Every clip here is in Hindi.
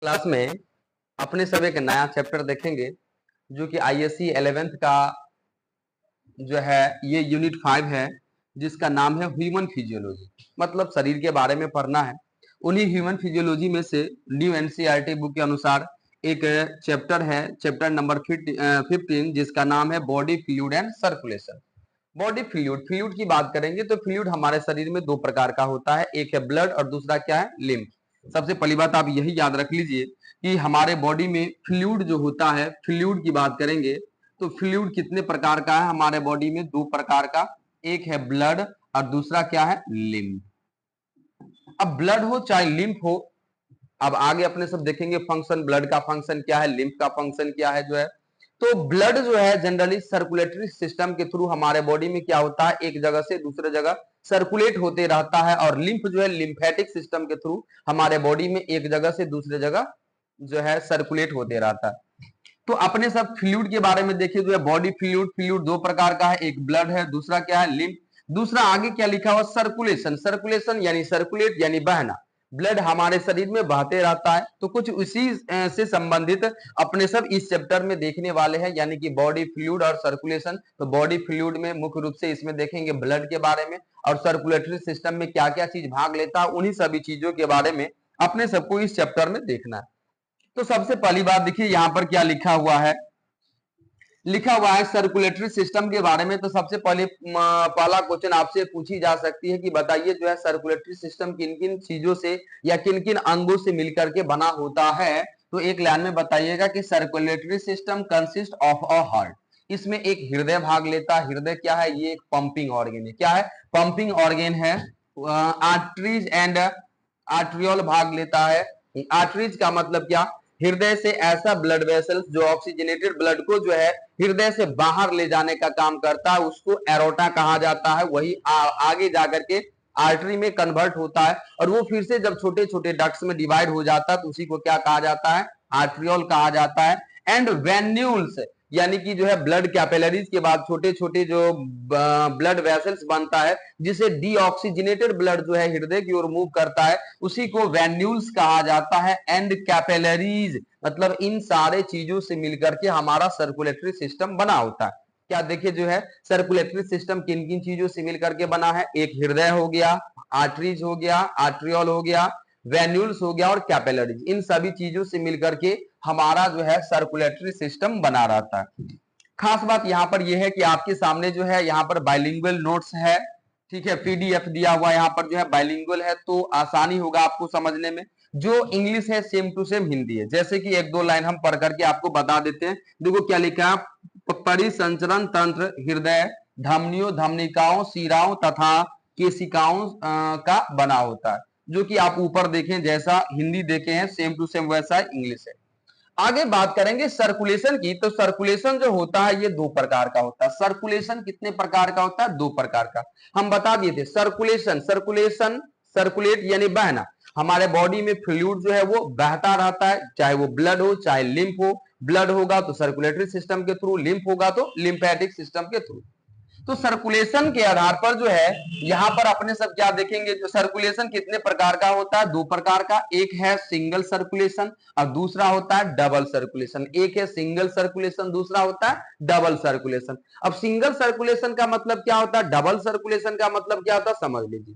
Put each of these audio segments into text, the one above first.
क्लास में अपने सब एक नया चैप्टर देखेंगे जो कि आईएससी 11th का जो है ये यूनिट 5 है, जिसका नाम है ह्यूमन फिजियोलॉजी। मतलब शरीर के बारे में पढ़ना है। उन्हीं ह्यूमन फिजियोलॉजी में से न्यू एनसीईआरटी बुक के अनुसार एक चैप्टर है, चैप्टर नंबर 15, जिसका नाम है body fluid and circulation. Body fluid, fluid की बात करेंगे तो फ्लूइड हमारे शरीर में दो प्रकार का होता है, एक है ब्लड और दूसरा क्या है, लिम्फ। सबसे पहली बात आप यही याद रख लीजिए कि हमारे बॉडी में फ्लूइड जो होता है, फ्लूइड की बात करेंगे तो फ्लूइड कितने प्रकार का है हमारे बॉडी में, दो प्रकार का, एक है ब्लड और दूसरा क्या है, लिम्फ। अब ब्लड हो चाहे लिम्फ हो, अब आगे अपने सब देखेंगे फंक्शन, ब्लड का फंक्शन क्या है, लिम्फ का फंक्शन क्या है जो है। तो ब्लड जो है जनरली सर्कुलेटरी सिस्टम के थ्रू हमारे बॉडी में क्या होता है, एक जगह से दूसरे जगह सर्कुलेट होते रहता है, और लिम्फ जो है लिम्फेटिक सिस्टम के थ्रू हमारे बॉडी में एक जगह से दूसरे जगह जो है सर्कुलेट होते रहता है। तो अपने सब फ्लूइड के बारे में देखिए जो है, बॉडी फ्लूइड, फ्लूइड दो प्रकार का है, एक ब्लड है, दूसरा क्या है, लिम्फ। दूसरा आगे क्या लिखा हुआ, सर्कुलेशन, सर्कुलेशन यानी सर्कुलेट यानी बहना। ब्लड हमारे शरीर में बहते रहता है। तो कुछ उसी से संबंधित अपने सब इस चैप्टर में देखने वाले हैं, यानी कि बॉडी फ्लूइड और सर्कुलेशन। तो बॉडी फ्लूइड में मुख्य रूप से इसमें देखेंगे ब्लड के बारे में, और सर्कुलेटरी सिस्टम में क्या क्या चीज भाग लेता है, उन्हीं सभी चीजों के बारे में अपने सबको इस चैप्टर में देखना है। तो सबसे पहली बात देखिए यहाँ पर क्या लिखा हुआ है, लिखा हुआ है सर्कुलेटरी सिस्टम के बारे में। तो सबसे पहले पहला क्वेश्चन आपसे पूछी जा सकती है कि बताइए जो है सर्कुलेटरी सिस्टम किन किन चीजों से या किन किन अंगों से मिलकर के बना होता है। तो एक लाइन में बताइएगा कि circulatory system consist of a heart. इसमें एक हृदय भाग लेता है। हृदय क्या है, ये एक पंपिंग ऑर्गेन है। क्या है, पंपिंग ऑर्गेन है। आर्टरीज एंड आर्ट्रियोल भाग लेता है। आर्टरीज का मतलब क्या, हृदय से ऐसा ब्लड वेसल्स जो ऑक्सीजनेटेड ब्लड को जो है हृदय से बाहर ले जाने का काम करता है, उसको एरोटा कहा जाता है। वही आगे जाकर के आर्टरी में कन्वर्ट होता है, और वो फिर से जब छोटे छोटे डक्ट्स में डिवाइड हो जाता है तो उसी को क्या कहा जाता है, आर्ट्रियोल कहा जाता है। एंड वेन्यूल्स यानी कि जो है ब्लड कैपिलरीज के बाद छोटे छोटे जो ब्लड वेसल्स बनता है, जिसे डीऑक्सीजनेटेड ब्लड जो है हृदय की ओर मूव करता है, उसी को वेन्यूल्स कहा जाता है। एंड कैपिलरीज मतलब इन सारे चीजों से मिलकर के हमारा सर्कुलेटरी सिस्टम बना होता है। क्या देखिए जो है सर्कुलेटरी सिस्टम किन किन चीजों से मिलकर के बना है, एक हृदय हो गया, आर्टरीज हो गया, आर्ट्रियोल हो गया, वेन्यूल्स हो गया और कैपिलरीज। इन सभी चीजों से मिलकर के हमारा जो है सर्कुलेटरी सिस्टम बना रहता है। खास बात यहाँ पर यह है कि आपके सामने जो है यहाँ पर बाइलिंगुअल नोट्स है, ठीक है, पीडीएफ दिया हुआ यहाँ पर जो है बाइलिंगुअल है, तो आसानी होगा आपको समझने में। जो इंग्लिश है सेम टू सेम हिंदी है। जैसे कि एक दो लाइन हम पढ़ करके आपको बता देते हैं। देखो क्या लिखा है, परिसंचरण तंत्र हृदय धमनियों, धमनिकाओं, शिराओं तथा केशिकाओं का बना होता है। जो कि आप ऊपर देखें, जैसा हिंदी देखे हैं सेम टू सेम वैसा इंग्लिश है। आगे बात करेंगे सर्कुलेशन की। तो सर्कुलेशन जो होता है ये दो प्रकार का होता है। सर्कुलेशन कितने प्रकार का होता है, दो प्रकार का। हम बता दिए थे सर्कुलेशन, सर्कुलेशन सर्कुलेट यानी बहना। हमारे बॉडी में फ्लूइड जो है वो बहता रहता है, चाहे वो ब्लड हो चाहे लिम्फ हो। ब्लड होगा तो सर्कुलेटरी सिस्टम के थ्रू, लिम्फ होगा तो लिम्फेटिक सिस्टम के थ्रू। तो सर्कुलेशन के आधार पर जो है यहां पर अपने सब क्या देखेंगे, जो सर्कुलेशन कितने प्रकार का होता है, दो प्रकार का। एक है सिंगल सर्कुलेशन और दूसरा होता है डबल सर्कुलेशन। एक है सिंगल सर्कुलेशन, दूसरा होता है डबल सर्कुलेशन। अब सिंगल सर्कुलेशन का मतलब क्या होता है, डबल सर्कुलेशन का मतलब क्या होता है, समझ लीजिए।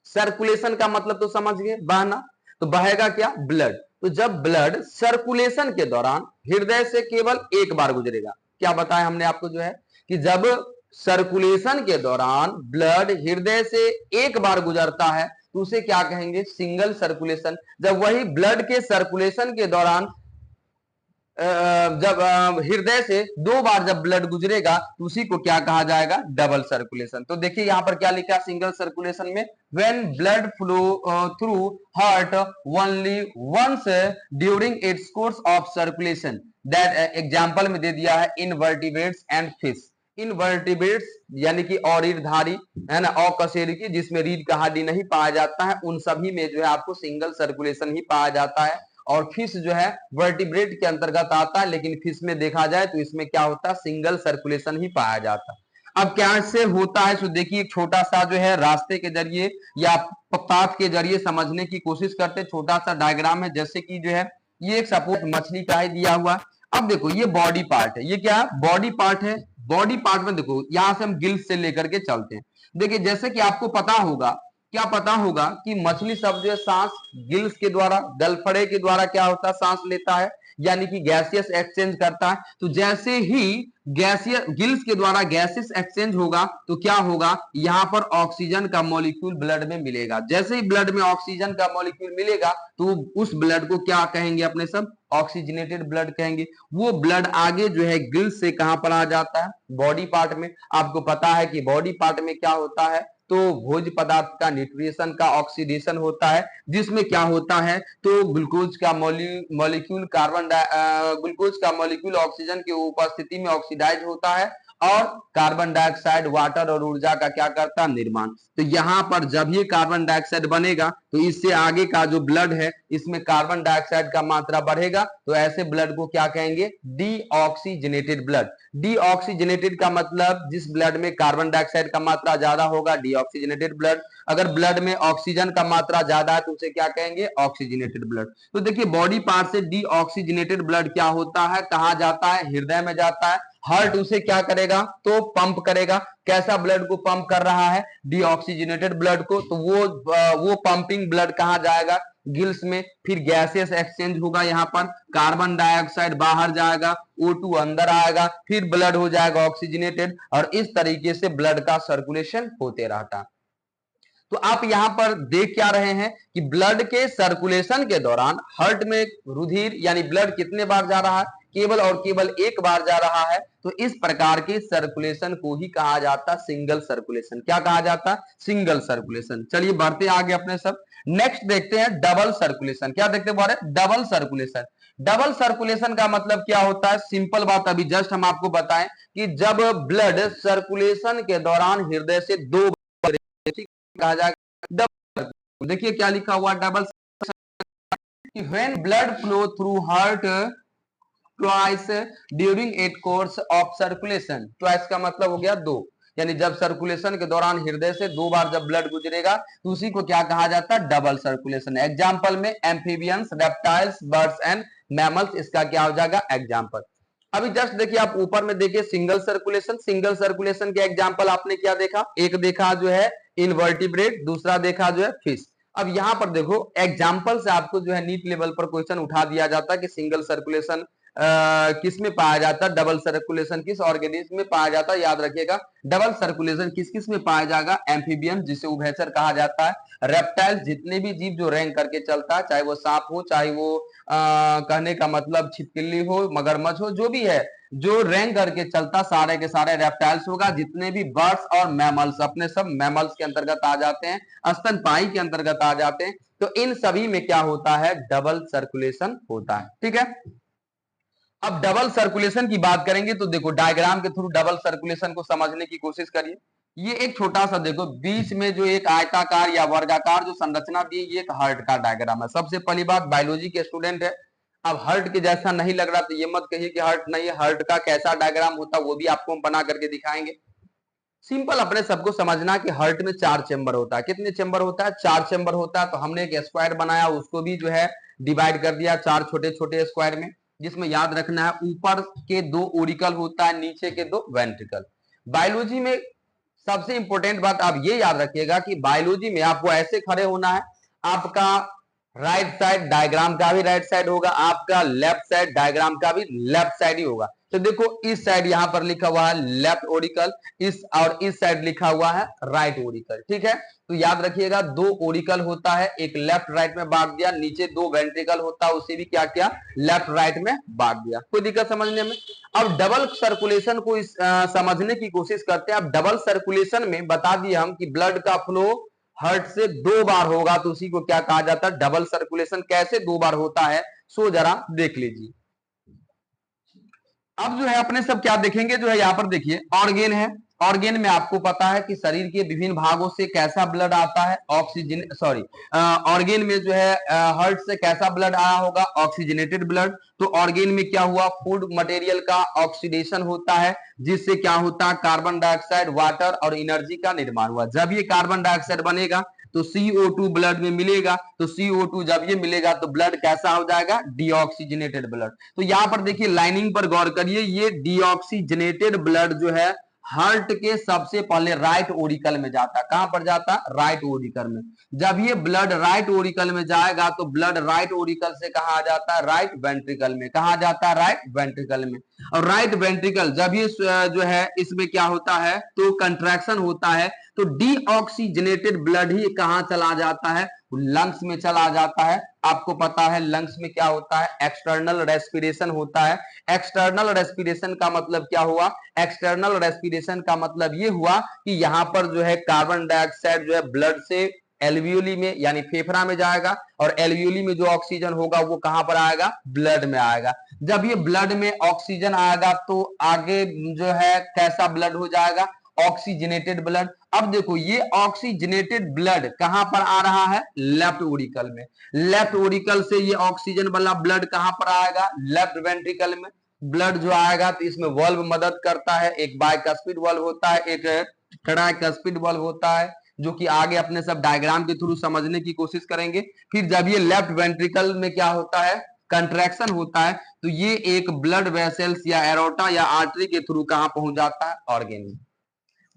सर्कुलेशन का मतलब तो समझ गए, बहना। तो बहेगा क्या, ब्लड। तो जब ब्लड सर्कुलेशन के दौरान हृदय से केवल एक बार गुजरेगा, क्या बताया हमने आपको जो है कि जब सर्कुलेशन के दौरान ब्लड हृदय से एक बार गुजरता है तो उसे क्या कहेंगे, सिंगल सर्कुलेशन। जब वही ब्लड के सर्कुलेशन के दौरान जब हृदय से दो बार जब ब्लड गुजरेगा तो उसी को क्या कहा जाएगा, डबल सर्कुलेशन। तो देखिए यहां पर क्या लिखा है सिंगल सर्कुलेशन में, when blood flow through heart only once during its course of circulation. That example में दे दिया है इनवर्टिब्रेट्स एंड फिश। इनवर्टिब्रेट्स यानी कि अरीरधारी है ना, अकशेरुकी जिसमें रीढ़ का हड्डी नहीं पाया जाता है, उन सभी में जो है आपको सिंगल सर्कुलेशन ही पाया जाता है। और फिश जो है वर्टिब्रेट के अंतर्गत आता है, लेकिन फिश में देखा जाए तो इसमें क्या होता है, सिंगल सर्कुलेशन ही पाया जाता है। अब कैसे होता है, तो देखिए एक छोटा सा जो है रास्ते के जरिए या पाथ के जरिए समझने की कोशिश करते, छोटा सा डायग्राम है। जैसे कि जो है ये एक सपोज मछली का ही दिया हुआ। अब देखो ये बॉडी पार्ट है, ये क्या है, बॉडी पार्ट है। बॉडी पार्ट में देखो यहां से हम गिल्स से लेकर के चलते हैं। देखिए जैसे कि आपको पता होगा, क्या पता होगा कि मछली सब जो है सांस गिल्स के द्वारा, गलफड़े के द्वारा क्या होता है, सांस लेता है, यानी कि गैसियस एक्सचेंज करता है। तो जैसे ही गैसियस गिल्स के द्वारा गैसियस एक्सचेंज होगा तो क्या होगा, यहां पर ऑक्सीजन का मॉलिक्यूल ब्लड में मिलेगा। जैसे ही ब्लड में ऑक्सीजन का मॉलिक्यूल मिलेगा तो उस ब्लड को क्या कहेंगे अपने सब, ऑक्सीजनेटेड ब्लड कहेंगे। वो ब्लड आगे जो है गिल्स से कहां पर आ जाता है, बॉडी पार्ट में। आपको पता है कि बॉडी पार्ट में क्या होता है, तो भोज्य पदार्थ का न्यूट्रिएशन का ऑक्सीडेशन होता है, जिसमें क्या होता है, तो ग्लूकोज का मॉलिक्यूल ग्लूकोज का मॉलिक्यूल ऑक्सीजन की उपस्थिति में ऑक्सीडाइज होता है और कार्बन डाइऑक्साइड, वाटर और ऊर्जा का क्या करता है, निर्माण। तो यहां पर जब ये कार्बन डाइऑक्साइड बनेगा तो इससे आगे का जो ब्लड है इसमें कार्बन डाइऑक्साइड का मात्रा बढ़ेगा, तो ऐसे ब्लड को क्या कहेंगे, डीऑक्सीजनेटेड ब्लड। डीऑक्सीजनेटेड का मतलब जिस ब्लड में कार्बन डाइऑक्साइड का मात्रा ज्यादा होगा, डीऑक्सीजनेटेड ब्लड। अगर ब्लड में ऑक्सीजन का मात्रा ज्यादा है तो उसे क्या कहेंगे, ऑक्सीजनेटेड ब्लड। तो देखिए बॉडी पार्ट से डीऑक्सीजनेटेड ब्लड क्या होता है, कहां जाता है, हृदय में जाता है। हार्ट उसे क्या करेगा, तो पंप करेगा। कैसा ब्लड को पंप कर रहा है, डीऑक्सीजनेटेड ब्लड को। तो वो पंपिंग ब्लड कहां जाएगा, गिल्स में। फिर गैसेस एक्सचेंज होगा, यहाँ पर कार्बन डाइऑक्साइड बाहर जाएगा, O2 अंदर आएगा, फिर ब्लड हो जाएगा ऑक्सीजनेटेड, और इस तरीके से ब्लड का सर्कुलेशन होते रहता। तो आप यहां पर देख क्या रहे हैं कि ब्लड के सर्कुलेशन के दौरान हार्ट में रुधिर यानी ब्लड कितने बार जा रहा है, केवल और केवल एक बार जा रहा है। तो इस प्रकार के सर्कुलेशन को ही कहा जाता सिंगल सर्कुलेशन। क्या कहा जाता, सिंगल सर्कुलेशन। चलिए बढ़ते आगे अपने सब। नेक्स्ट देखते हैं डबल सर्कुलेशन। क्या देखते हैं, डबल सर्कुलेशन। डबल सर्कुलेशन का मतलब क्या होता है, सिंपल बात अभी जस्ट हम आपको बताएं कि जब ब्लड सर्कुलेशन के दौरान हृदय से दो कहा जाएगा डबल। देखिए क्या लिखा हुआ double, when blood flow through heart twice during it course of circulation. Twice का मतलब हो गया दो, यानी जब सर्कुलेशन के दौरान हृदय से दो बार जब ब्लड गुजरेगा तो उसी को क्या कहा जाता है, डबल सर्कुलेशन। एग्जाम्पल में amphibians, reptiles, birds and mammals, इसका क्या हो जाएगा एग्जाम्पल। अभी जस्ट देखिए आप ऊपर में देखिए सिंगल सर्कुलेशन। सिंगल सर्कुलेशन के एग्जाम्पल आपने क्या देखा, एक देखा जो है इनवर्टिब्रेट, दूसरा देखा जो है फिश। अब यहां पर देखो एग्जाम्पल से आपको जो है नीट लेवल पर क्वेश्चन उठा दिया जाता है कि सिंगल सर्कुलेशन किस में पाया जाता है, डबल सर्कुलेशन किस ऑर्गेनिज्म में पाया जाता है। याद रखिएगा डबल सर्कुलेशन किस किस में पाया जाएगा, एम्फीबियन जिसे उभयचर कहा जाता है, रेप्टाइल्स जितने भी जीव जो रैंक करके चलता है, चाहे वो सांप हो, चाहे वो कहने का मतलब छिपकली हो, मगरमच्छ हो, जो भी है जो रैंक करके चलता सारे के सारे रेप्टाइल्स होगा। जितने भी बर्ड्स और मैमल्स अपने सब मैमल्स के अंतर्गत आ जाते हैं, स्तनपायी के अंतर्गत आ जाते हैं। तो इन सभी में क्या होता है, डबल सर्कुलेशन होता है। ठीक है, अब डबल सर्कुलेशन की बात करेंगे तो देखो डायग्राम के थ्रू डबल सर्कुलेशन को समझने की कोशिश करिए। ये एक छोटा सा देखो बीच में जो एक आयताकार या वर्गाकार जो संरचना दी, ये एक हार्ट का डायग्राम है। सबसे पहली बात बायोलॉजी के स्टूडेंट है, अब हार्ट के जैसा नहीं लग रहा तो ये मत कहिए कि हार्ट नहीं है। हार्ट का कैसा डायग्राम होता है वो भी आपको हम बना करके दिखाएंगे। सिंपल अपने सबको समझना कि हार्ट में 4 चेंबर होता है। कितने चेंबर होता है, 4 चेंबर होता है। तो हमने एक स्क्वायर बनाया, उसको भी जो है डिवाइड कर दिया 4 छोटे छोटे स्क्वायर में, जिसमें याद रखना है ऊपर के 2 ओरिकल होता है, नीचे के 2 वेंट्रिकल। बायोलॉजी में सबसे इंपॉर्टेंट बात आप ये याद रखिएगा कि बायोलॉजी में आपको ऐसे खड़े होना है, आपका राइट साइड डायग्राम का भी राइट साइड होगा, आपका लेफ्ट साइड डायग्राम का भी लेफ्ट साइड ही होगा। तो देखो इस साइड यहां पर लिखा हुआ है लेफ्ट ओरिकल, इस साइड लिखा हुआ है राइट ओरिकल। ठीक है, तो याद रखिएगा 2 ओरिकल होता है, एक लेफ्ट राइट में बांट दिया, नीचे 2 वेंट्रिकल होता है, उसे भी क्या किया, लेफ्ट राइट में बांट दिया। कोई दिक्कत समझने में। अब डबल सर्कुलेशन को समझने की कोशिश करते हैं। अब डबल सर्कुलेशन में बता दिया हम कि ब्लड का फ्लो हार्ट से 2 बार होगा, तो उसी को क्या कहा जाता है, डबल सर्कुलेशन। कैसे 2 बार होता है, सो जरा देख लीजिए। अब जो है अपने सब क्या देखेंगे, जो है यहां पर देखिए ऑर्गेन है, ऑर्गेन में आपको पता है कि शरीर के विभिन्न भागों से कैसा ब्लड आता है, ऑक्सीजन सॉरी ऑर्गेन में जो है हार्ट से कैसा ब्लड आया होगा, ऑक्सीजनेटेड ब्लड। तो ऑर्गेन में क्या हुआ, फूड मटेरियल का ऑक्सीडेशन होता है, जिससे क्या होता है, कार्बन डाइऑक्साइड, वाटर और एनर्जी का निर्माण हुआ। जब ये कार्बन डाइऑक्साइड बनेगा तो CO2 ब्लड में मिलेगा, तो CO2 जब ये मिलेगा तो ब्लड कैसा हो जाएगा, डीऑक्सीजनेटेड ब्लड। तो यहां पर देखिए लाइनिंग पर गौर करिए, ये डीऑक्सीजनेटेड ब्लड जो है हार्ट के सबसे पहले राइट ओरिकल में जाता है। कहां पर जाता है, राइट ओरिकल में। जब ये ब्लड राइट ओरिकल में जाएगा तो ब्लड राइट ओरिकल से कहा जाता है, राइट वेंट्रिकल में। कहा जाता है, राइट वेंट्रिकल में। और राइट वेंट्रिकल जब ये जो है इसमें क्या होता है, तो कंट्रैक्शन होता है, तो डीऑक्सीजनेटेड ब्लड ही कहां चला जाता है, लंग्स में चला जाता है। आपको पता है लंग्स में क्या होता है, एक्सटर्नल रेस्पिरेशन होता है। एक्सटर्नल रेस्पिरेशन का मतलब क्या हुआ, एक्सटर्नल रेस्पिरेशन का मतलब ये हुआ कि यहां पर जो है कार्बन डाइऑक्साइड जो है ब्लड से एल्वियोली में यानी फेफड़ा में जाएगा, और एल्वियोली में जो ऑक्सीजन होगा वो कहां पर आएगा, ब्लड में आएगा। जब ये ब्लड में ऑक्सीजन आएगा तो आगे जो है कैसा ब्लड हो जाएगा, ऑक्सीजनेटेड ब्लड। अब देखो ये ऑक्सीजनेटेड ब्लड कहां पर आ रहा है, लेफ्ट ओरिकल में। लेफ्ट ओरिकल से ये ऑक्सीजन वाला ब्लड कहां पर आएगा, लेफ्ट वेंट्रिकल में। ब्लड जो आएगा तो इसमें वॉल्व मदद करता है, एक बाइकस्पिड वॉल्व होता है, एक ट्राइकस्पिड वॉल्व होता है, जो कि आगे अपने सब डायग्राम के थ्रू समझने की कोशिश करेंगे। फिर जब ये लेफ्ट वेंट्रिकल में क्या होता है, कंट्रैक्शन होता है, तो ये एक ब्लड वेसल्स या एरोटा या आर्टरी के थ्रू कहां पहुंच जाता है, ऑर्गेन में।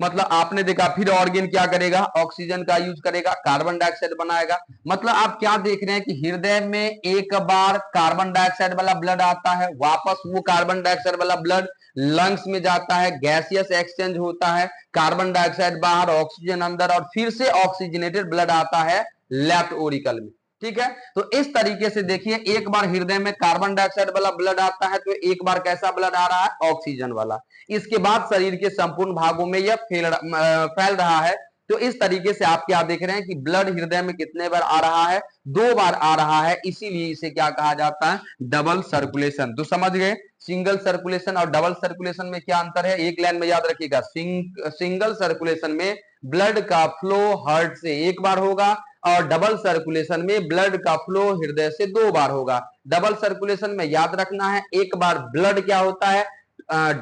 मतलब आपने देखा फिर ऑर्गेन क्या करेगा, ऑक्सीजन का यूज करेगा, कार्बन डाइऑक्साइड बनाएगा। मतलब आप क्या देख रहे हैं कि हृदय में एक बार कार्बन डाइऑक्साइड वाला ब्लड आता है, वापस वो कार्बन डाइऑक्साइड वाला ब्लड लंग्स में जाता है, गैसियस एक्सचेंज होता है, कार्बन डाइऑक्साइड बाहर, ऑक्सीजन अंदर, और फिर से ऑक्सीजनेटेड ब्लड आता है लेफ्ट ओरिकल में। ठीक है, तो इस तरीके से देखिए, एक बार हृदय में कार्बन डाइऑक्साइड वाला ब्लड आता है, तो एक बार कैसा ब्लड आ रहा है, ऑक्सीजन वाला। इसके बाद शरीर के संपूर्ण भागों में यह फैल रहा है। तो इस तरीके से आप क्या देख रहे हैं कि ब्लड हृदय में कितने बार आ रहा है, 2 बार आ रहा है, इसीलिए इसे क्या कहा जाता है, डबल सर्कुलेशन। तो समझ गए, सिंगल सर्कुलेशन और डबल सर्कुलेशन में क्या अंतर है, एक लाइन में याद रखिएगा। सिंगल सर्कुलेशन में ब्लड का फ्लो हार्ट से एक बार होगा, और डबल सर्कुलेशन में ब्लड का फ्लो हृदय से 2 बार होगा। डबल सर्कुलेशन में याद रखना है, एक बार ब्लड क्या होता है,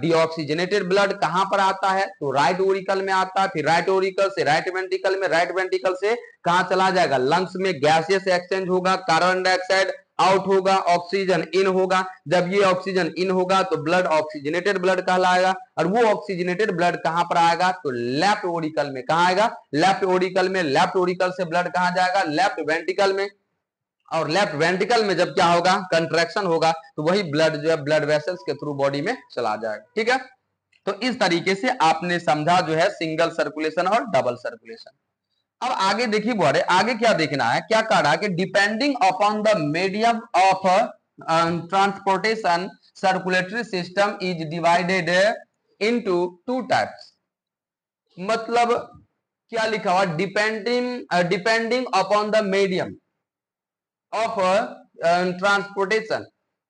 डीऑक्सीजनेटेड ब्लड कहां पर आता है, तो राइट ओरिकल में आता है, फिर राइट ओरिकल से राइट वेंट्रिकल में, राइट वेंट्रिकल से कहां चला जाएगा, लंग्स में गैसियस एक्सचेंज होगा, कार्बन डाइऑक्साइड आउट होगा, ऑक्सीजन इन होगा। जब ये ऑक्सीजन इन होगा तो ब्लड ऑक्सीजनेटेड ब्लड कहलाएगा, और वो ऑक्सीजनेटेड ब्लड कहां पर आएगा, तो लेफ्ट ओरिकल में। कहां आएगा, लेफ्ट ओरिकल में। लेफ्ट ओरिकल से ब्लड कहां जाएगा, लेफ्ट वेंट्रिकल में। और लेफ्ट वेंट्रिकल में जब क्या होगा, कंट्रैक्शन होगा, तो वही ब्लड जो है ब्लड वेसल्स के थ्रू बॉडी में चला जाएगा। ठीक है, तो इस तरीके से आपने समझा जो है सिंगल सर्कुलेशन और डबल सर्कुलेशन। अब आगे देखिए बड़े, आगे क्या देखना है, क्या कह रहा है कि depending upon the medium of transportation circulatory system is divided into 2 types. मतलब क्या लिखा हुआ, depending upon the medium of transportation,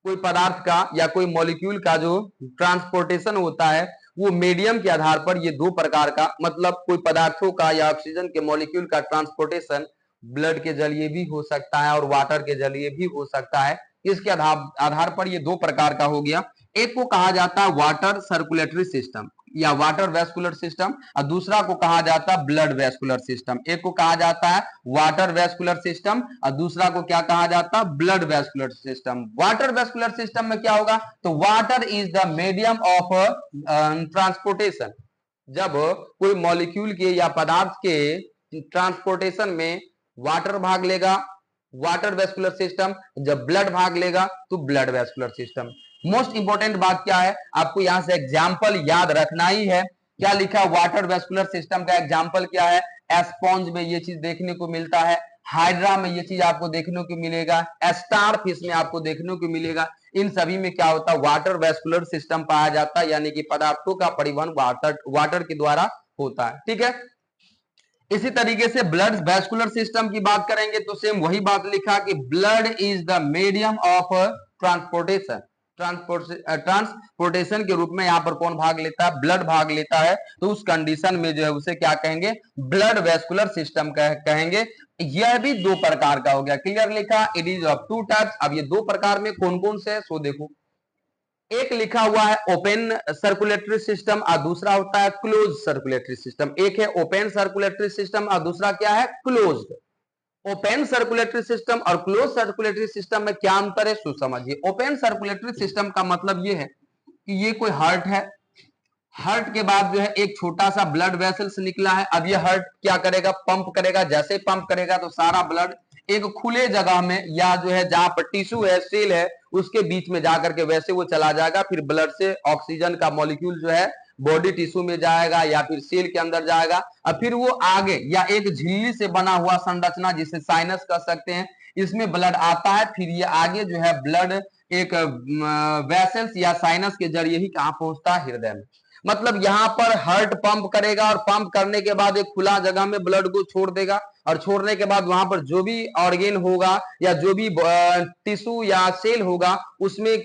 कोई पदार्थ का या कोई मॉलिक्यूल का जो ट्रांसपोर्टेशन होता है, वो मीडियम के आधार पर ये 2 प्रकार का, मतलब कोई पदार्थों का या ऑक्सीजन के मॉलिक्यूल का ट्रांसपोर्टेशन ब्लड के जरिए भी हो सकता है और वाटर के जरिए भी हो सकता है। इसके आधार पर ये 2 प्रकार का हो गया। एक को कहा जाता है वाटर सर्कुलेटरी सिस्टम या वाटर वेस्कुलर सिस्टम, और दूसरा को कहा जाता है ब्लड वेस्कुलर सिस्टम। एक को कहा जाता है वाटर वेस्कुलर सिस्टम और दूसरा को क्या कहा जाता है, blood vascular system. Water vascular system में क्या होगा, तो water is the medium of transportation. जब कोई मॉलिक्यूल के या पदार्थ के ट्रांसपोर्टेशन में वाटर भाग लेगा, वाटर वेस्कुलर सिस्टम, जब ब्लड भाग लेगा तो blood vascular system. Most important बात क्या है, आपको यहां से एग्जाम्पल याद रखना ही है। क्या लिखा, वाटर वेस्कुलर सिस्टम का एग्जाम्पल क्या है, एस्पॉन्ज में ये चीज देखने को मिलता है, हाइड्रा में ये चीज आपको देखने को मिलेगा, स्टार फिश में आपको देखने को मिलेगा। इन सभी में क्या होता है, वाटर वेस्कुलर सिस्टम पाया जाता है, यानी कि पदार्थों का परिवहन वाटर के द्वारा होता है। ठीक है, इसी तरीके से ब्लड वेस्कुलर सिस्टम की बात करेंगे तो सेम वही बात लिखा कि blood is the medium of transportation. Transportation के रूप में यहाँ पर कौन भाग लेता है, ब्लड भाग लेता है। तो उस कंडीशन में जो है उसे क्या कहेंगे, ब्लड वेस्कुलर सिस्टम कहेंगे। यह भी दो प्रकार का हो गया, क्लियर लिखा, it is of two types. अब ये दो प्रकार में कौन कौन से है सो देखो, एक लिखा हुआ है ओपन सर्कुलेटरी सिस्टम और दूसरा होता है क्लोज सर्कुलेटरी सिस्टम। एक है ओपन सर्कुलेटरी सिस्टम और दूसरा क्या है, क्लोज्ड। ओपन सर्कुलेटरी सिस्टम और क्लोज सर्कुलेटरी सिस्टम में क्या अंतर है सो समझिए। ओपन सर्कुलेटरी सिस्टम का मतलब ये है कि ये कोई हार्ट है, हार्ट के बाद जो है एक छोटा सा ब्लड वेसल्स निकला है। अब ये हार्ट क्या करेगा, पंप करेगा। जैसे पंप करेगा तो सारा ब्लड एक खुले जगह में या जो है जहां पर टिश्यू है, सेल है, उसके बीच में जाकर के वैसे वो चला जाएगा। फिर ब्लड से ऑक्सीजन का मॉलिक्यूल जो है बॉडी टिश्यू में जाएगा या फिर सेल के अंदर जाएगा और फिर वो आगे या एक झिल्ली से बना हुआ संरचना जिसे साइनस कह सकते हैं, इसमें ब्लड आता है। फिर ये आगे जो है ब्लड एक वेसल्स या साइनस के जरिए ही कहां पहुंचता है, हृदय में। मतलब यहाँ पर हार्ट पंप करेगा और पंप करने के बाद एक खुला जगह में ब्लड को छोड़ देगा और छोड़ने के बाद वहां पर जो भी ऑर्गेन होगा या जो भी टिश्यू या सेल होगा उसमें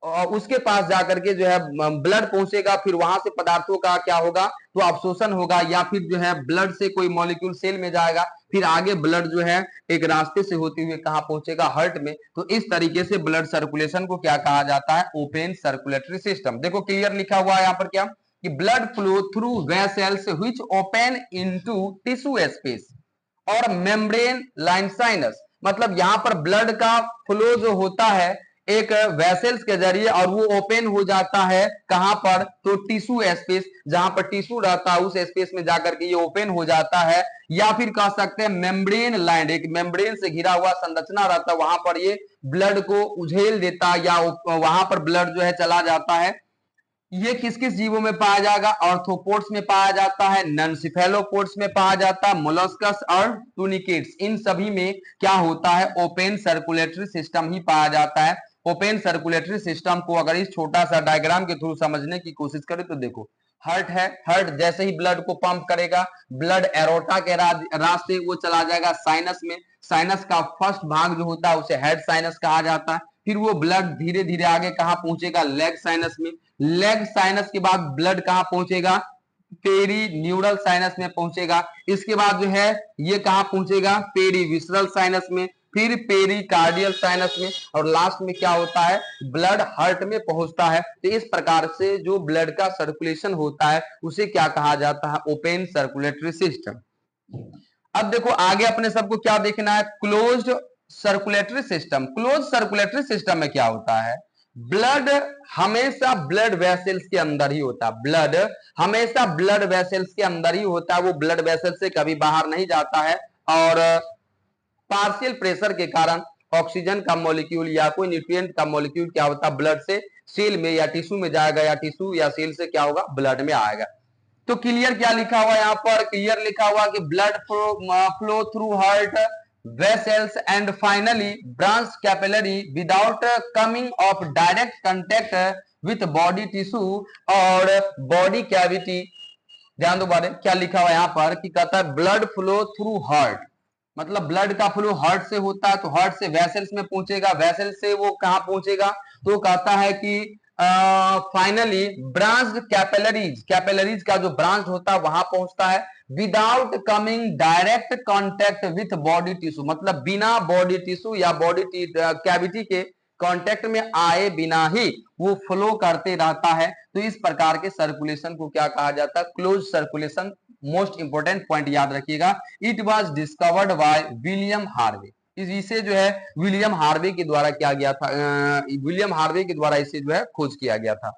उसके पास जाकर के जो है ब्लड पहुंचेगा। फिर वहां से पदार्थों का क्या होगा, तो अवशोषण होगा या फिर जो है ब्लड से कोई मॉलिक्यूल सेल में जाएगा। फिर आगे ब्लड जो है एक रास्ते से होते हुए कहां पहुंचेगा, हार्ट में। तो इस तरीके से ब्लड सर्कुलेशन को क्या कहा जाता है, ओपन सर्कुलेटरी सिस्टम। देखो क्लियर लिखा हुआ है यहाँ पर क्या, कि blood flow through vessels which open into tissue space और मेम्ब्रेन लाइन साइनस। मतलब यहां पर ब्लड का फ्लो जो होता है एक वेसल्स के जरिए और वो ओपन हो जाता है कहां पर, तो टिश्यू स्पेस, जहां पर टिश्यू रहता है उस स्पेस में जाकर के ये ओपन हो जाता है। या फिर कह सकते हैं मेम्ब्रेन लाइन, एक मेम्ब्रेन से घिरा हुआ संरचना रहता है, वहां पर ये ब्लड को उझेल देता है या वहां पर ब्लड जो है चला जाता है। ये किस किस जीवों में पाया जाएगा, ऑर्थ्रोपोड्स में पाया जाता है, नॉनसिफेलोपोड्स में पाया जाता है, मोलस्कस और टूनिकेट्स, इन सभी में क्या होता है, ओपन सर्कुलेटरी सिस्टम ही पाया जाता है। ओपन सर्कुलेटरी सिस्टम को अगर इस छोटा सा डायग्राम के थ्रू समझने की कोशिश करें तो देखो, हार्ट है, हार्ट जैसे ही ब्लड को पंप करेगा, ब्लड एरोटा के रास्ते वो चला जाएगा साइनस में। साइनस का फर्स्ट भाग जो होता है उसे हेड साइनस कहा जाता है। फिर वो ब्लड धीरे धीरे आगे कहां पहुंचेगा, लेग साइनस में। लेग साइनस के बाद ब्लड कहां पहुंचेगा, पेरी न्यूरल साइनस में पहुंचेगा। इसके बाद जो है ये कहां पहुंचेगा, पेरी विसरल साइनस में, फिर पेरिकार्डियल साइनस में, और लास्ट में क्या होता है, ब्लड हार्ट में पहुंचता है। तो इस प्रकार से जो ब्लड का सर्कुलेशन होता है उसे क्या कहा जाता है, ओपन सर्कुलेटरी सिस्टम। अब देखो आगे अपने सबको क्या देखना है, closed circulatory system. Close circulatory system में क्या होता है, ब्लड हमेशा ब्लड वेसल्स के अंदर ही होता है। ब्लड हमेशा ब्लड वेसल्स के अंदर ही होता है, वो ब्लड वेसल से कभी बाहर नहीं जाता है। और पार्शियल प्रेशर के कारण ऑक्सीजन का मॉलिक्यूल या कोई न्यूट्रिएंट का मॉलिक्यूल क्या होता है, ब्लड से सेल में या टिश्यू में जाएगा या टिश्यू या सेल से क्या होगा, ब्लड में आएगा। तो क्लियर क्या लिखा हुआ है यहाँ पर, क्लियर लिखा हुआ कि blood flow through heart vessels and finally branch capillary without coming of direct contact with body tissue और body cavity। ध्यान दो बारे क्या लिखा हुआ है यहाँ पर कि कहता है ब्लड फ्लो थ्रू हार्ट, मतलब ब्लड का फ्लो हार्ट से होता है, तो हार्ट से वेसल्स में पहुंचेगा, वेसल से वो कहां पहुंचेगा, तो कहता है कि फाइनली ब्रांच कैपिलरीज, कैपिलरीज का जो ब्रांच होता है वहां पहुंचता है, without coming direct contact with body tissue, मतलब बिना बॉडी टिश्यू या बॉडी कैविटी के कांटेक्ट में आए बिना ही वो फ्लो करते रहता है। तो इस प्रकार के सर्कुलेशन को क्या कहा जाता है, close circulation. Most important point याद रखिएगा, it was discovered by William Harvey. इसे जो है विलियम हार्वे के द्वारा किया गया था, विलियम हार्वे के द्वारा इसे जो है खोज किया गया था।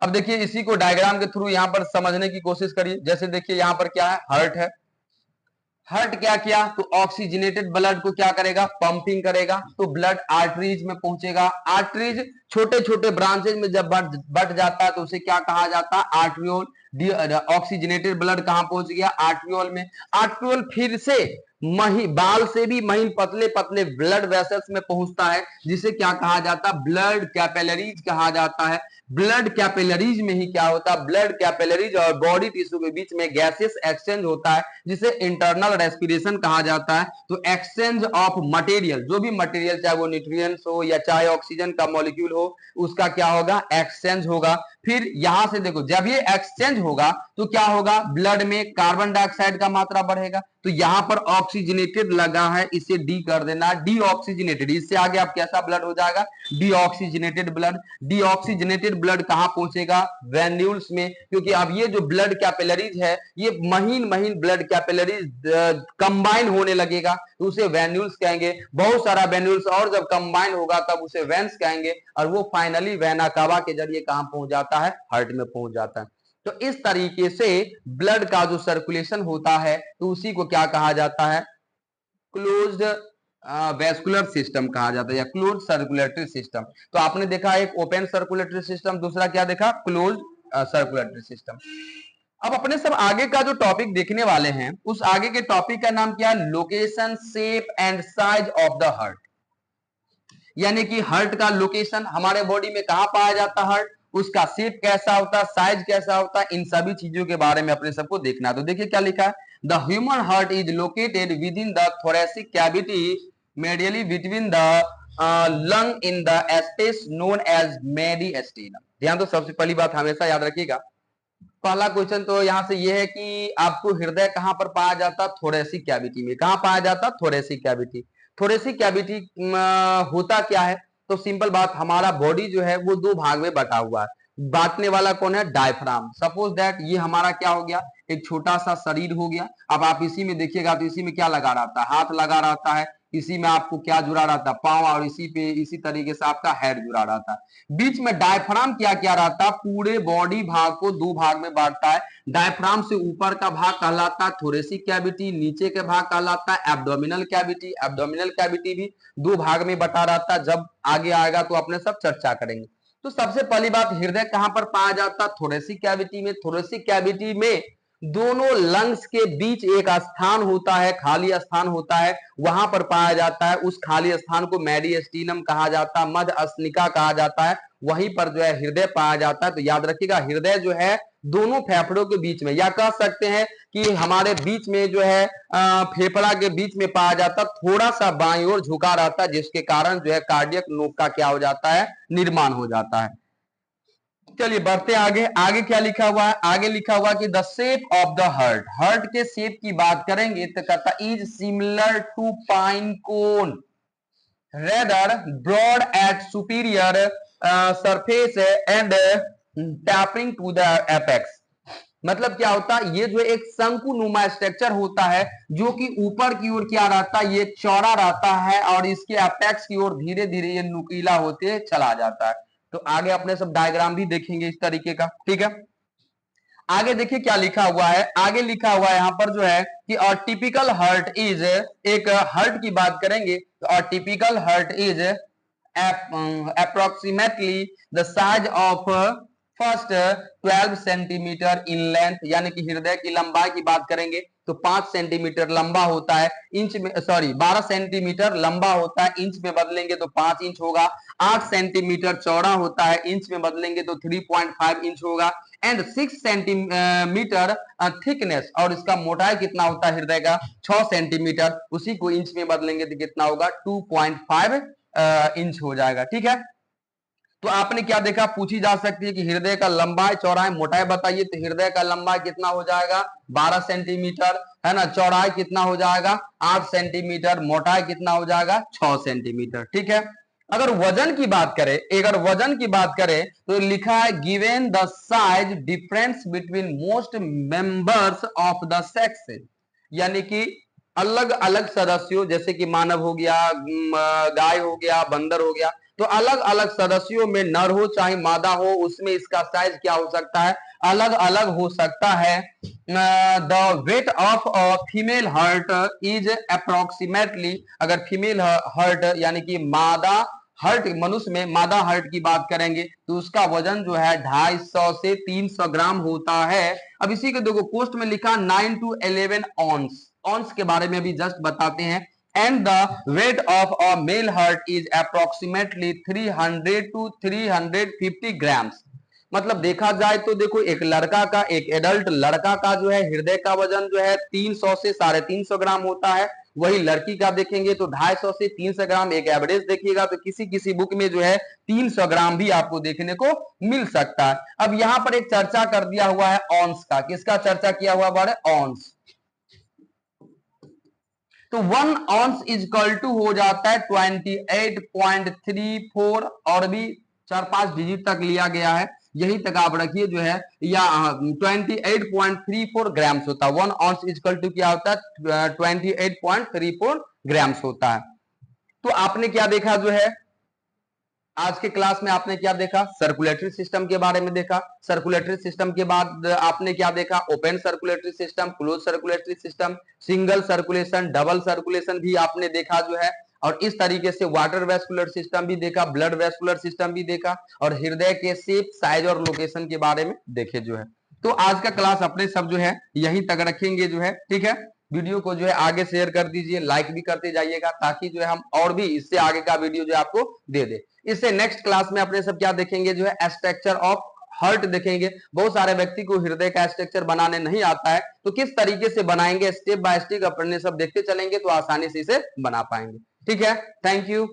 अब देखिए इसी को डायग्राम के थ्रू यहां पर समझने की कोशिश करिए। जैसे देखिए यहां पर क्या है, हार्ट है, हार्ट क्या किया, तो ऑक्सीजनेटेड ब्लड को क्या करेगा, पंपिंग करेगा, तो ब्लड आर्टरीज में पहुंचेगा। आर्टरीज छोटे छोटे ब्रांचेज में जब बढ़ जाता है तो उसे क्या कहा जाता है, आर्टरियोल। ऑक्सीजनेटेड ब्लड कहां पहुंच गया, आर्ट्रियोल में। आर्ट्रियोल फिर से बाल से भी महीन पतले पतले ब्लड वेसल्स में पहुंचता है, जिसे क्या कहा जाता है, ब्लड कैपिलरीज कहा जाता है। ब्लड कैपिलरीज में ही क्या होता है, ब्लड कैपिलरीज और बॉडी टिश्यू के बीच में गैसेस एक्सचेंज होता है, जिसे इंटरनल रेस्पिरेशन कहा जाता है। तो एक्सचेंज ऑफ मटेरियल, जो भी मटेरियल, चाहे वो न्यूट्रिएंट्स हो या चाहे ऑक्सीजन का मॉलिक्यूल हो, उसका क्या होगा, एक्सचेंज होगा। फिर यहां से देखो, जब ये एक्सचेंज होगा तो क्या होगा, ब्लड में कार्बन डाइऑक्साइड का मात्रा बढ़ेगा। तो यहां पर ऑक्सीजनेटेड लगा है, इसे डी कर देना, डीऑक्सीजनेटेड। इससे आगे आप कैसा ब्लड हो जाएगा, डीऑक्सीजनेटेड ब्लड। डीऑक्सीजनेटेड ब्लड कहां पहुंचेगा, वेन्यूल्स में, क्योंकि अब ये जो ब्लड कैपिलरीज है, ये महीन महीन ब्लड कैपिलरीज कंबाइन होने लगेगा, तो उसे वेन्यूल्स कहेंगे। बहुत सारा वेन्यूल्स और जब कंबाइन होगा तब उसे वेन्स कहेंगे, और वो फाइनली वेना कावा के जरिए कहां पहुंच जाता है, हार्ट में पहुंच जाता है। तो इस तरीके से ब्लड का जो सर्कुलेशन होता है, तो उसी को क्या कहा जाता है, क्लोज्ड वेस्कुलर सिस्टम कहा जाता है, या क्लोज्ड सर्कुलेटरी सिस्टम। तो आपने देखा एक ओपन सर्कुलेटरी सिस्टम, दूसरा क्या देखा, क्लोज्ड सर्कुलेटरी सिस्टम। अब अपने सब आगे का जो टॉपिक देखने वाले हैं, उस आगे के टॉपिक का नाम क्या है, location, shape and size of the heart. यानी कि हार्ट का लोकेशन, हमारे बॉडी में कहां पाया जाता है हार्ट, उसका शेप कैसा होता है, साइज कैसा होता है, इन सभी चीजों के बारे में अपने सबको देखना है। तो देखिए क्या लिखा है, the human heart is located within the thoracic cavity medially between the lung in the space known as mediastinum. ध्यान दो, सबसे पहली बात हमेशा याद रखिएगा, पहला क्वेश्चन तो यहां से यह है कि आपको हृदय कहां पर पाया जाता है, थोरेसिक कैविटी में। कहां पाया जाता है, थोरेसिक कैविटी। थोरेसिक कैविटी होता क्या है, तो सिंपल बात, हमारा बॉडी जो है वो दो भाग में बटा हुआ है। बांटने वाला कौन है, डायफ्राम। सपोज दैट ये हमारा क्या हो गया, एक छोटा सा शरीर हो गया। अब आप इसी में देखिएगा तो इसी में क्या लगा रहता है, हाथ लगा रहता है, इसी में आपको क्या जुड़ा रहता है, पांव, और इसी पे इसी तरीके से आपका हेड जुड़ा रहता है। बीच में डायफ्राम क्या क्या रहता है, पूरे बॉडी भाग को दो भाग में बांटता है। डायफ्राम से ऊपर का भाग कहलाता है थोरेसिक कैविटी, नीचे के भाग कहलाता है एब्डोमिनल कैविटी। एब्डोमिनल कैविटी भी दो भाग में बटा रहता है, जब आगे आएगा तो अपने सब चर्चा करेंगे। तो सबसे पहली बात, हृदय कहां पर पाया जाता है, थोरेसिक कैविटी में। थोरेसिक कैविटी में दोनों लंग्स के बीच एक स्थान होता है, खाली स्थान होता है, वहां पर पाया जाता है। उस खाली स्थान को मेडिस्टीनम कहा जाता है, मध्य अस्निका कहा जाता है, वहीं पर जो है हृदय पाया जाता है। तो याद रखिएगा, हृदय जो है दोनों फेफड़ों के बीच में, या कह सकते हैं कि हमारे बीच में जो है फेफड़ा के बीच में पाया जाता है, थोड़ा सा बाईं ओर झुका रहता है, जिसके कारण जो है कार्डियक नोक का क्या हो जाता है, निर्माण हो जाता है। चलिए बढ़ते आगे। आगे क्या लिखा हुआ है, आगे लिखा हुआ कि the shape of the heart. Heart के शेप की बात करेंगे तो कहता is similar to pine cone, rather broad at superior surface and tapering to the apex. मतलब क्या होता है, ये जो एक शंकुनुमा स्ट्रक्चर होता है, जो कि ऊपर की ओर क्या रहता है, ये चौड़ा रहता है, और इसके एपेक्स की ओर धीरे धीरे ये नुकीला होते चला जाता है। तो आगे अपने सब डायग्राम भी देखेंगे इस तरीके का, ठीक है। आगे देखिए क्या लिखा हुआ है, आगे लिखा हुआ है यहां पर जो है कि और टिपिकल हार्ट इज, एक हार्ट की बात करेंगे तो और typical heart is approximately the size of first 12 centimetre in length. यानी कि हृदय की लंबाई की बात करेंगे तो 5 सेंटीमीटर लंबा होता है, इंच में, सॉरी 12 सेंटीमीटर लंबा होता है, इंच में बदलेंगे तो 5 इंच होगा। 8 सेंटीमीटर चौड़ा होता है, इंच में बदलेंगे तो 3.5 इंच होगा। एंड 6 सेंटीमीटर थिकनेस, और इसका मोटाई कितना होता है हृदय का, 6 सेंटीमीटर, उसी को इंच में बदलेंगे तो कितना होगा, 2.5 इंच हो जाएगा, ठीक है। तो आपने क्या देखा, पूछी जा सकती है कि हृदय का लंबाई चौड़ाई मोटाई बताइए, तो हृदय का लंबाई कितना हो जाएगा, 12 सेंटीमीटर, है ना। चौड़ाई कितना हो जाएगा, 8 सेंटीमीटर, मोटाई कितना हो जाएगा, 6 सेंटीमीटर, ठीक है। अगर वजन की बात करें, अगर वजन की बात करें तो लिखा है given the size difference between most members of the sex. यानी कि अलग अलग सदस्यों, जैसे कि मानव हो गया, गाय हो गया, बंदर हो गया, तो अलग अलग सदस्यों में नर हो चाहे मादा हो, उसमें इसका साइज क्या हो सकता है, अलग अलग हो सकता है। The weight of a female heart is approximately, अगर फीमेल हार्ट यानी कि मादा हार्ट मनुष्य में मादा हार्ट की बात करेंगे तो उसका वजन जो है 250 से 300 ग्राम होता है। अब इसी के देखो पोस्ट में लिखा 9 to 11 ऑन्स, ऑन्स के बारे में भी जस्ट बताते हैं। And the weight of a male heart is approximately 300 to 350 grams. मतलब देखा जाए तो देखो एक लड़का का, एक एडल्ट लड़का का जो है हृदय का वजन जो है 300 से 350 ग्राम होता है। वही लड़की का देखेंगे तो 250 से 300 ग्राम एक एवरेज देखिएगा, तो किसी किसी बुक में जो है 300 ग्राम भी आपको देखने को मिल सकता है। अब यहां पर एक चर्चा कर दिया हुआ है ऑन्स का, किसका चर्चा किया हुआ बारे? ऑन्स। तो 1 ऑन्स इज इक्वल टू हो जाता है 28.34 और भी 4-5 डिजिट तक लिया गया है, यही तक आप रखिए जो है, या 28.34 ग्राम्स होता है। 1 ऑन्स इज इक्वल टू क्या होता है? 28.34 ग्राम्स होता है। तो आपने क्या देखा जो है आज के क्लास में, आपने क्या देखा? सर्कुलेटरी सिस्टम के बारे में देखा। सर्कुलेटरी सिस्टम के बाद आपने क्या देखा? Open circulatory system, close circulatory system, single circulation, double circulation भी आपने देखा जो है। और इस तरीके से वाटर वेस्कुलर सिस्टम भी देखा, ब्लड वेस्कुलर सिस्टम भी देखा, और हृदय के शेप, साइज और लोकेशन के बारे में देखे जो है। तो आज का क्लास अपने सब जो है यहीं तक रखेंगे जो है, ठीक है। वीडियो को जो है आगे शेयर कर दीजिए, लाइक भी करते जाइएगा, ताकि जो है हम और भी इससे आगे का वीडियो जो है आपको दे दे। इससे नेक्स्ट क्लास में अपने सब क्या देखेंगे जो है? स्ट्रक्चर ऑफ हार्ट देखेंगे। बहुत सारे व्यक्ति को हृदय का स्ट्रक्चर बनाने नहीं आता है, तो किस तरीके से बनाएंगे, स्टेप बाय स्टेप अपने सब देखते चलेंगे तो आसानी से इसे बना पाएंगे। ठीक है, थैंक यू।